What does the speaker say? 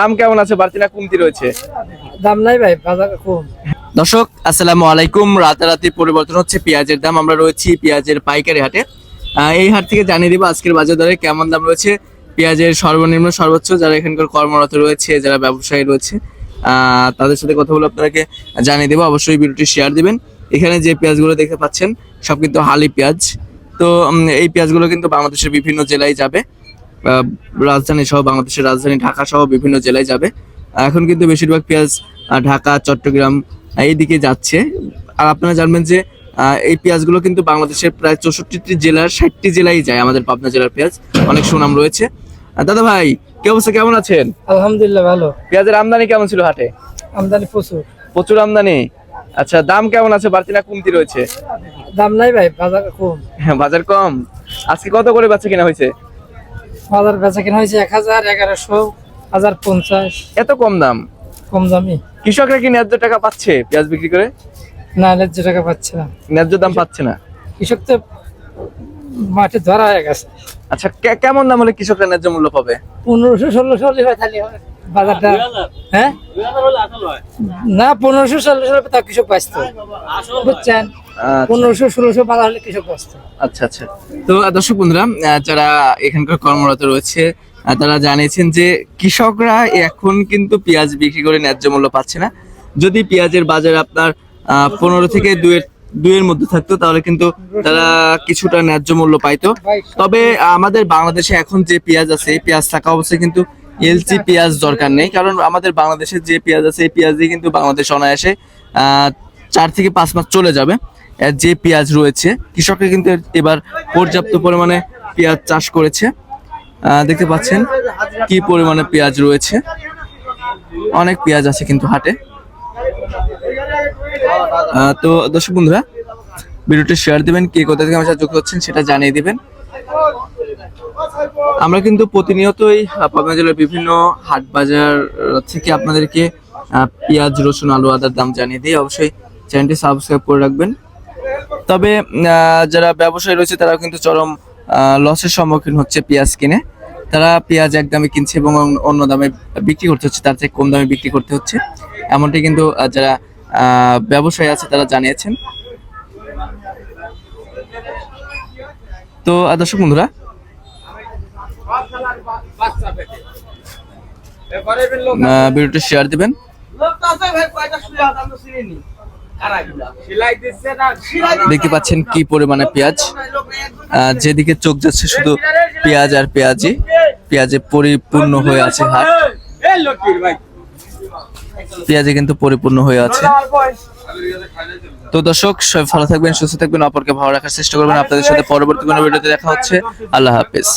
দাম কেমন আছে, বাড়তি না কমতি রয়েছে? দাম নাই ভাই, বাজার কম। দর্শক আসসালামু আলাইকুম। রাতারাতি পরিবর্তন হচ্ছে পেঁয়াজের দাম। আমরা রয়েছি পেঁয়াজের পাইকারি হাটে। এই হাট থেকে জানিয়ে দিব আজকের বাজার দরে কেমন দাম রয়েছে পেঁয়াজের সর্বনিম্ন সর্বোচ্চ। যারা এখানকার কর্মরত রয়েছে, যারা ব্যবসায়ী রয়েছে, তাদের সাথে কথা বলে আপনাদেরকে জানিয়ে দেবো। অবশ্যই ভিডিওটি শেয়ার দিবেন। এখানে যে পেঁয়াজগুলো দেখতে পাচ্ছেন সব কিন্তু হালি পেঁয়াজ। তো এই পেঁয়াজগুলো কিন্তু বাংলাদেশের বিভিন্ন জেলায় যাবে, রাজধানী সহ বাংলাদেশের রাজধানী ঢাকা সহ বিভিন্ন জেলায় যাবে। এখন কিন্তু বেশিরভাগ পেঁয়াজ ঢাকা, চট্টগ্রাম এইদিকে যাচ্ছে। আর আপনারা জানবেন যে এই পেঁয়াজগুলো কিন্তু বাংলাদেশের প্রায় 64টি জেলার 60টি জেলায় যায়। আমাদের পাবনা জেলার পেঁয়াজ অনেক সুনাম রয়েছে। দাদা ভাই, কি অবস্থা, কেমন আছেন? আলহামদুলিল্লাহ ভালো। পেঁয়াজের আমদানি কেমন ছিল হাটে? আমদানি প্রচুর। প্রচুর আমদানি। আচ্ছা, দাম কেমন আছে, বাড়তি না কমতি রয়েছে? দাম নাই ভাই, বাজার কম। হ্যাঁ, বাজার কম। আজকে কত করে বেচা কিনা হয়েছে? বাজার বেচা কিনা হয়েছে 1000, 1100, 1050। এত কম দাম? কম দামি। কৃষকরা কি ন্যায্য টাকা পাচ্ছে পেঁয়াজ বিক্রি করে? না, ন্যায্য টাকা পাচ্ছে না, ন্যায্য দাম পাচ্ছে না। কৃষক তো মাঠে ধরা হয়ে গেছে। আচ্ছা, কেমন দাম হলে কৃষকরা ন্যায্য মূল্য পাবে? 1500, 1600 হলে হয় তাহলে হয় বাজারটা। হ্যাঁ না, 1500, 1600 তা কৃষক বাঁচত, বুঝছেন? 1500, 1600 বাজার হলে কৃষক বাঁচত। আচ্ছা আচ্ছা। তো দর্শক বন্ধুরা, যারা এখানকার কর্মরত রয়েছে তারা জানিয়েছেন যে কৃষকরা এখন কিন্তু পেঁয়াজ বিক্রি করে ন্যায্য মূল্য পাচ্ছে না। যদি পেঁয়াজের বাজার আপনার 15 থেকে 2-এর মধ্যে থাকতো তাহলে কিন্তু তারা কিছুটা ন্যায্য মূল্য পাইতো। তবে আমাদের বাংলাদেশে এখন যে পেঁয়াজ আছে, এই পেঁয়াজ থাকা অবস্থায় কিন্তু এলচি পেঁয়াজ দরকার নেই। কারণ আমাদের বাংলাদেশে যে পেঁয়াজ আছে এই পেঁয়াজ দিয়ে কিন্তু বাংলাদেশ অনায়াসে 4 থেকে 5 মাস চলে যাবে। যে পেঁয়াজ রয়েছে, কৃষকরা কিন্তু এবার পর্যাপ্ত পরিমাণে পেঁয়াজ চাষ করেছে। দেখতে পাচ্ছেন কি পরিমাণে পেঁয়াজ রয়েছে, অনেক পেঁয়াজ আছে কিন্তু হাটে। তো দর্শক বন্ধুরা, ভিডিওটি শেয়ার দিবেন, কে কোথা থেকে আমার সাথে যুক্ত হচ্ছেন সেটা জানিয়ে দিবেন। আমরা কিন্তু প্রতিনিয়তই পাবনা জেলার বিভিন্ন হাট বাজার থেকে আপনাদেরকে পেঁয়াজ, রসুন, আলু, আদার দাম জানিয়ে দিই। অবশ্যই চ্যানেলটি সাবস্ক্রাইব করে রাখবেন। তবে যারা ব্যবসায়ী রয়েছে তারা কিন্তু চরম লসের সম্মুখীন হচ্ছে পেঁয়াজ কিনে। তারা পেঁয়াজ এক দামে কিনছে এবং অন্য দামে বিক্রি করতে হচ্ছে, তার থেকে কম দামে বিক্রি করতে হচ্ছে। এমনটি কিন্তু যারা ব্যবসায়ী আছে তারা জানিয়েছেন। তো দর্শক বন্ধুরা, ভিডিওটি শেয়ার দিবেন। দেখতে পাচ্ছেন কি পরিমাণে পেঁয়াজ, যেদিকে চোখ যাচ্ছে শুধু পেঁয়াজ আর পেঁয়াজি। পেঁয়াজে পরিপূর্ণ হয়ে আছে হাট, পেঁয়াজে কিন্তু পরিপূর্ণ হয়ে আছে। তো দর্শক, সবাই ভালো থাকবেন, সুস্থ থাকবেন, অপরকে ভালো রাখার চেষ্টা করবেন। আপনাদের সাথে পরবর্তী কোনো ভিডিওতে দেখা হচ্ছে। আল্লাহ হাফেজ।